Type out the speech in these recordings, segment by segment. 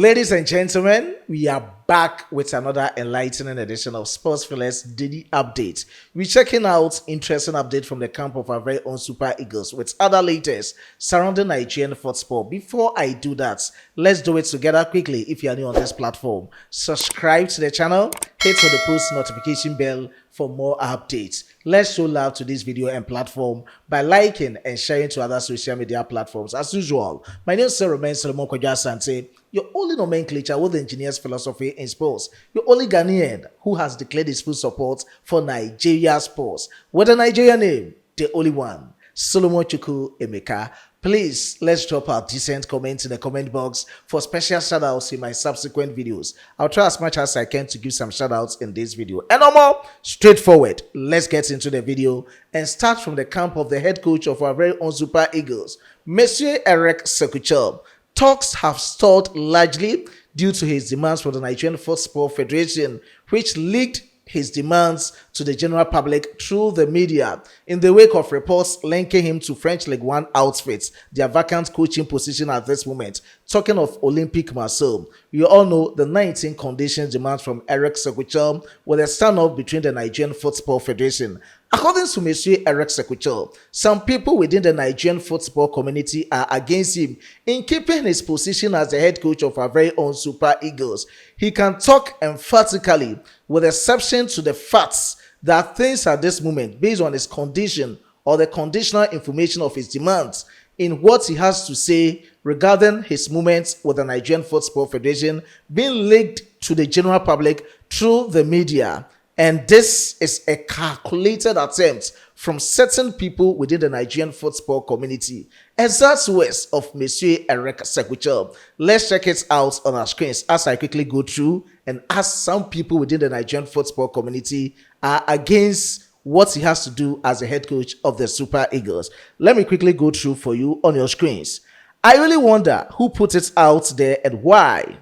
Ladies and gentlemen, we are back with another enlightening edition of Sports Fearless Daily Update. We're checking out interesting update from the camp of our very own Super Eagles with other latest surrounding Nigerian football. Before I do that, let's do it together quickly. If you are new on this platform, subscribe to the channel, hit on the post notification bell for more updates. Let's show love to this video and platform by liking and sharing to other social media platforms. As usual, my name is Solomon Kwajasante, your only nomenclature with engineer's philosophy in sports, your only Ghanaian who has declared his full support for Nigeria sports. With a Nigerian name, the only one, Solomon Chukwuemeka. Please, let's drop our decent comments in the comment box for special shoutouts in my subsequent videos. I'll try as much as I can to give some shoutouts in this video. And no more, straightforward. Let's get into the video and start from the camp of the head coach of our very own Super Eagles, Monsieur Eric Chelle. Talks have stalled largely due to his demands for the Nigerian Football Federation, which leaked his demands to the general public through the media in the wake of reports linking him to French League One outfits, their vacant coaching position at this moment. Talking of Olympique Marseille, you all know the 19 conditions demands from Eric Chelle were the standoff between the Nigerian Football Federation. According to Monsieur Eric Chelle, some people within the Nigerian football community are against him in keeping his position as the head coach of our very own Super Eagles. He can talk emphatically with exception to the facts that things at this moment, based on his condition or the conditional information of his demands, in what he has to say regarding his movements with the Nigerian Football Federation being leaked to the general public through the media. And this is a calculated attempt from certain people within the Nigerian football community. Exact words of Monsieur Eric Chelle. Let's check it out on our screens as I quickly go through and ask some people within the Nigerian football community are against what he has to do as the head coach of the Super Eagles. Let me quickly go through for you on your screens. I really wonder who put it out there and why.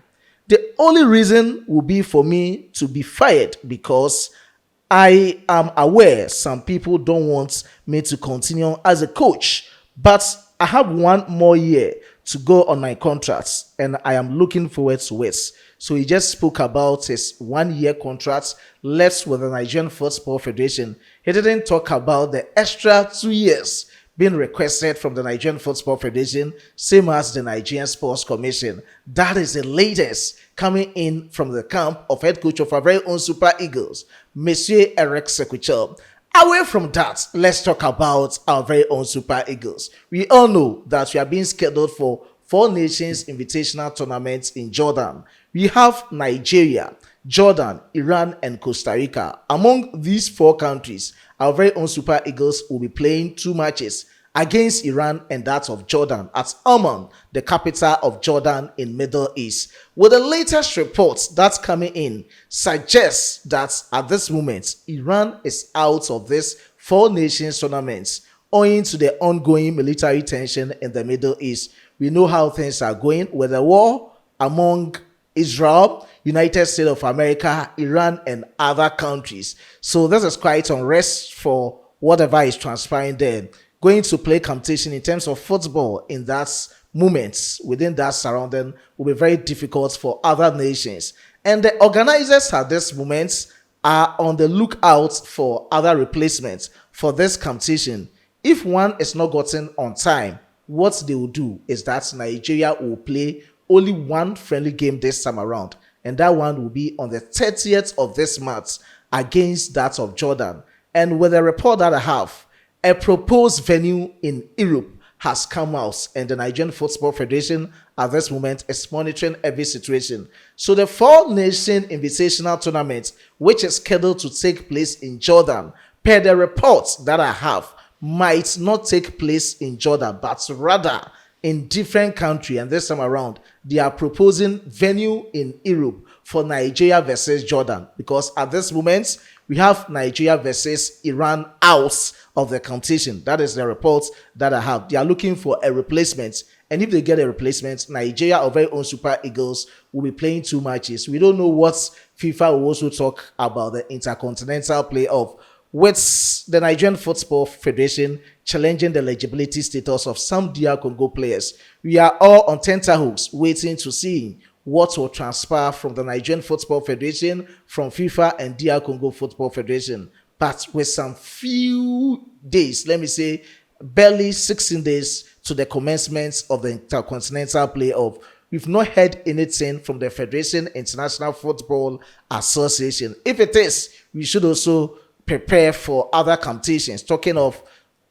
The only reason will be for me to be fired because I am aware some people don't want me to continue as a coach, but I have one more year to go on my contracts and I am looking forward to it. So he just spoke about his 1 year contract left with the Nigerian Football Federation. He didn't talk about the extra 2 years being requested from the Nigerian Football Federation, same as the Nigerian Sports Commission. That is the latest coming in from the camp of head coach of our very own Super Eagles, Monsieur Eric Chelle. Away from that, let's talk about our very own Super Eagles. We all know that we are being scheduled for 4 Nations Invitational Tournaments in Jordan. We have Nigeria, Jordan, Iran, and Costa Rica. Among these 4 countries, our very own Super Eagles will be playing 2 matches against Iran and that of Jordan at Amman, the capital of Jordan in Middle East. With the latest reports that's coming in suggests that at this moment, Iran is out of this 4 Nations tournaments owing to the ongoing military tension in the Middle East. We know how things are going with the war among Israel, United States of America, Iran, and other countries. So this is quite unrest for whatever is transpiring there. Going to play competition in terms of football in that moment, within that surrounding, will be very difficult for other nations. And the organizers at this moment are on the lookout for other replacements for this competition. If one is not gotten on time, what they will do is that Nigeria will play only 1 friendly game this time around, and that one will be on the 30th of this month against that of Jordan. And with the report that I have, a proposed venue in Europe has come out, and the Nigerian Football Federation at this moment is monitoring every situation. So the 4 Nation Invitational Tournament, which is scheduled to take place in Jordan, per the reports that I have, might not take place in Jordan, but rather in different country. And this time around, they are proposing venue in Europe for Nigeria versus Jordan, because at this moment we have Nigeria versus Iran out of the competition. That is the reports that I have. They are looking for a replacement, and if they get a replacement, Nigeria, our very own Super Eagles, will be playing 2 matches. We don't know what FIFA will also talk about the intercontinental playoff, with the Nigerian Football Federation challenging the eligibility status of some DR Congo players. We are all on tenterhooks waiting to see what will transpire from the Nigerian Football Federation, from FIFA and DR Congo Football Federation. But with some few days, let me say barely 16 days to the commencement of the Intercontinental Playoff, we've not heard anything from the Federation International Football Association. If it is, we should also prepare for other competitions, talking of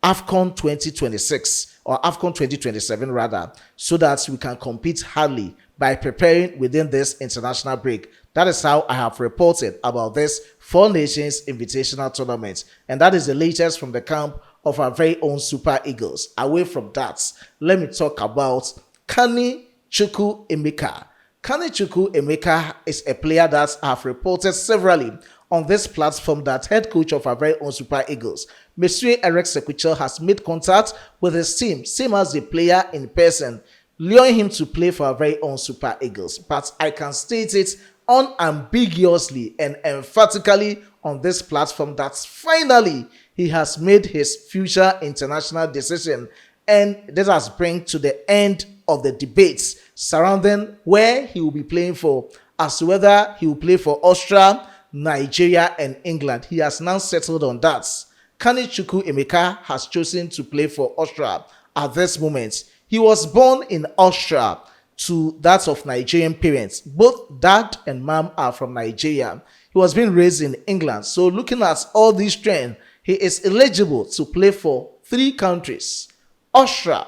AFCON 2026 or AFCON 2027 rather, so that we can compete hardly by preparing within this international break. That is how I have reported about this Four Nations Invitational Tournament, and that is the latest from the camp of our very own Super Eagles. Away from that, let me talk about Carney Chukwuemeka. Carney Chukwuemeka is a player that I have reported severally on this platform that head coach of our very own Super Eagles, Monsieur Eric Sekwuchel, has made contact with his team, same as the player in person, luring him to play for our very own Super Eagles. But I can state it unambiguously and emphatically on this platform that finally he has made his future international decision, and this has brought to the end of the debates surrounding where he will be playing for, as to whether he will play for Austria, Nigeria, and England. He has now settled on that. Carney Chukwuemeka has chosen to play for Austria at this moment. He was born in Austria to that of Nigerian parents. Both dad and mom are from Nigeria. He was being raised in England. So looking at all these trends, he is eligible to play for three countries: Austria,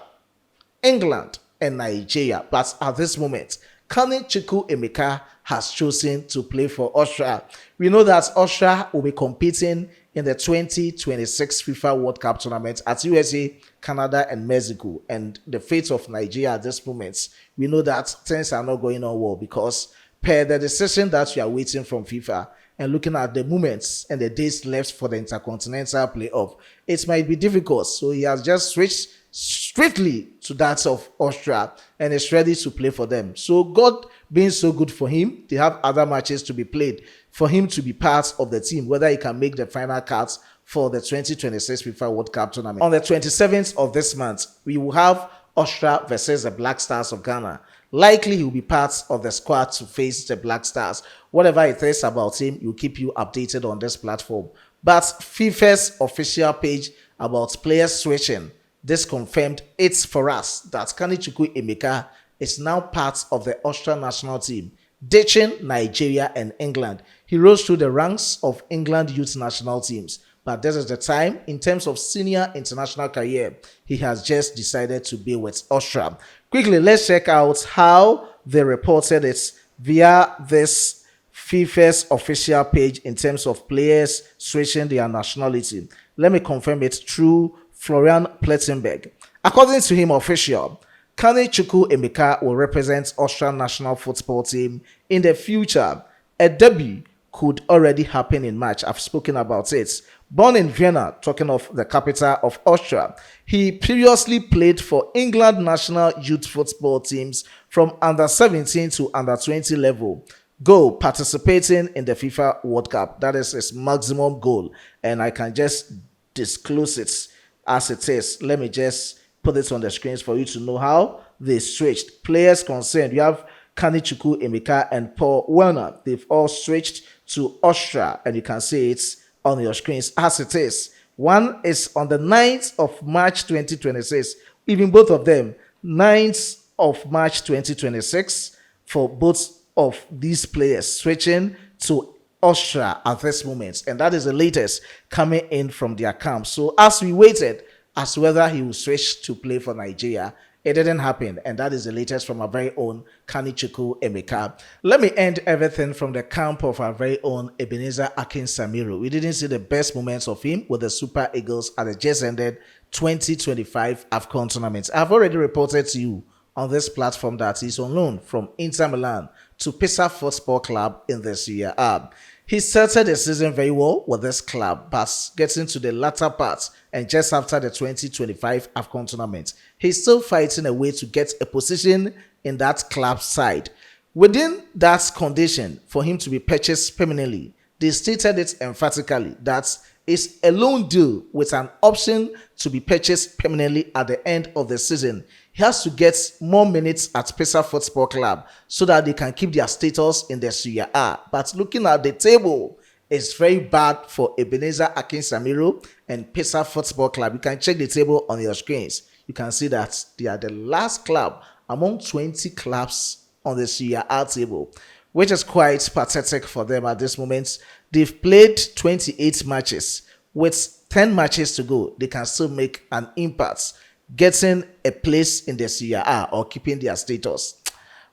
England, and Nigeria. But at this moment, Carney Chukwuemeka has chosen to play for Austria. We know that Austria will be competing in the 2026 FIFA World Cup tournament at USA, Canada, and Mexico. And the fate of Nigeria at this moment, we know that things are not going on well, because per the decision that we are waiting from FIFA and looking at the moments and the days left for the Intercontinental Playoff, it might be difficult. So he has just switched strictly to that of Austria and is ready to play for them. So God being so good for him, they have other matches to be played for him to be part of the team, whether he can make the final cuts for the 2026 FIFA World Cup tournament. On the 27th of this month, we will have Austria versus the Black Stars of Ghana. Likely he will be part of the squad to face the Black Stars. Whatever it is about him, we'll keep you updated on this platform. But FIFA's official page about players switching, this confirmed it's for us that Carney Chukwuemeka is now part of the Austrian national team, ditching Nigeria and England. He rose through the ranks of England youth national teams, but this is the time, in terms of senior international career, he has just decided to be with Austria. Quickly, let's check out how they reported it via this FIFA's official page in terms of players switching their nationality. Let me confirm it through Florian Plettenberg. According to him official, Carney Chukwuemeka will represent Austrian national football team in the future. A debut could already happen in March. I've spoken about it. Born in Vienna, talking of the capital of Austria, he previously played for England national youth football teams from under 17 to under 20 level. Goal participating in the FIFA World Cup. That is his maximum goal, and I can just disclose it as it is. Let me just put it on the screens for you to know how they switched. Players concerned, you have Carney Chukwuemeka and Paul Werner. They've all switched to Austria, and you can see it on your screens as it is. One is on the 9th of March 2026. Even both of them, 9th of March 2026 for both of these players switching to Austria at this moment. And that is the latest coming in from their camp. So as we waited as to whether he will switch to play for Nigeria, it didn't happen, and that is the latest from our very own Carney Chukwuemeka. Let me end everything from the camp of our very own Ebenezer Akinsamiro. We didn't see the best moments of him with the Super Eagles at the just ended 2025 AFCON tournament. I've already reported to you on this platform that he's on loan from Inter Milan to Pisa Football Club in the Serie A. He started the season very well with this club, but getting to the latter part and just after the 2025 AFCON tournament, he's still fighting a way to get a position in that club side. Within that condition, for him to be purchased permanently, they stated it emphatically that is a loan deal with an option to be purchased permanently at the end of the season. He has to get more minutes at Pesa Football Club so that they can keep their status in the Serie A. But looking at the table, it's very bad for Ebenezer Akinsamiro and Pesa Football Club. You can check the table on your screens. You can see that they are the last club among 20 clubs on the Serie A table, which is quite pathetic for them at this moment. They've played 28 matches. With 10 matches to go, they can still make an impact, getting a place in the Serie A or keeping their status.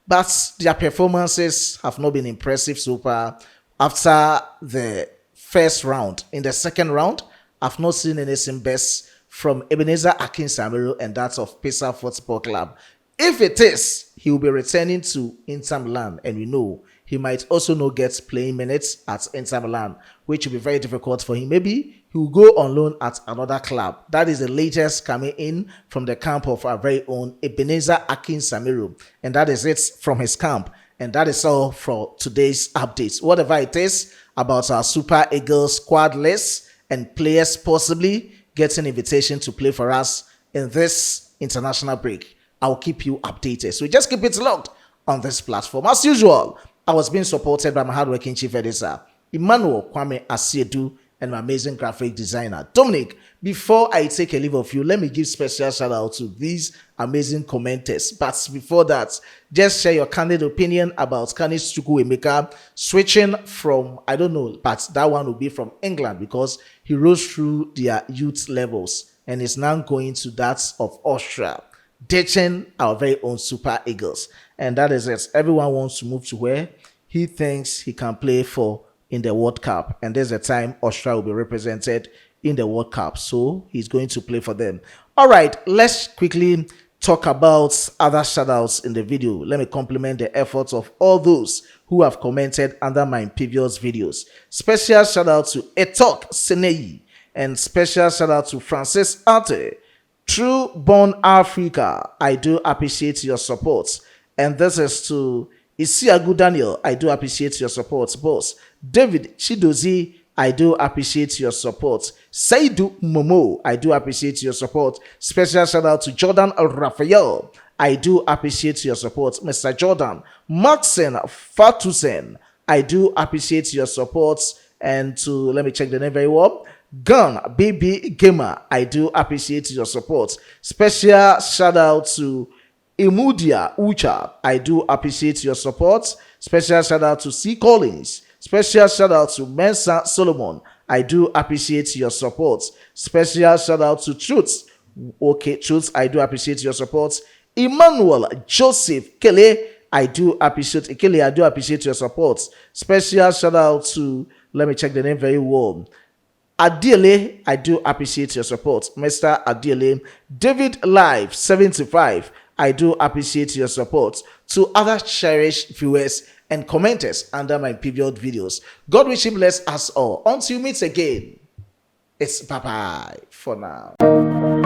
But their performances have not been impressive so far after the first round. In the second round, I've not seen anything best from Ebenezer Akinsamiro and that of Pesa Football Club. If it is, he will be returning to Inter Milan, and we know he might also not get playing minutes at Inter Milan, which will be very difficult for him. Maybe he will go on loan at another club. That is the latest coming in from the camp of our very own Ebenezer Akinsamiro, and that is it from his camp. And that is all for today's updates. Whatever it is about our Super Eagles squad list and players possibly getting invitation to play for us in this international break, I'll keep you updated. So just keep it locked on this platform. As usual, I was being supported by my hardworking chief editor, Emmanuel Kwame Asiedu, and my amazing graphic designer, Dominic. Before I take a leave of you, let me give special shout out to these amazing commenters. But before that, just share your candid opinion about Carney's Chukwuemeka switching from, I don't know, but that one will be from England because he rose through their youth levels and is now going to that of Austria, ditching our very own Super Eagles. And that is it. Everyone wants to move to where he thinks he can play for in the World Cup, and there's a time Austria will be represented in the World Cup, so he's going to play for them. All right, let's quickly talk about other shoutouts in the video. Let me compliment the efforts of all those who have commented under my previous videos. Special shout out to Etok Seneyi, and special shout out to Francis Arte. True Born Africa, I do appreciate your support. And this is to Isiagu Daniel, I do appreciate your support, boss. David Chidozi, I do appreciate your support. Saidu Momo, I do appreciate your support. Special shout out to Jordan Raphael, I do appreciate your support. Mr. Jordan, Maxen Fatusen, I do appreciate your support. And to, let me check the name very well, Gun Baby Gamer, I do appreciate your support. Special shout out to Imudia Ucha, I do appreciate your support. Special shout out to C. Collins. Special shout out to Mensa Solomon, I do appreciate your support. Special shout out to Truth. Okay, Truth, I do appreciate your support. Emmanuel Joseph Kele, I do appreciate Kele, I do appreciate your support. Special shout out to, let me check the name very well, Adiele, I do appreciate your support. Mr. Adiele. David Live 75, I do appreciate your support. To other cherished viewers and commenters under my previous videos, God wish him bless us all. Until we meet again, it's bye-bye for now.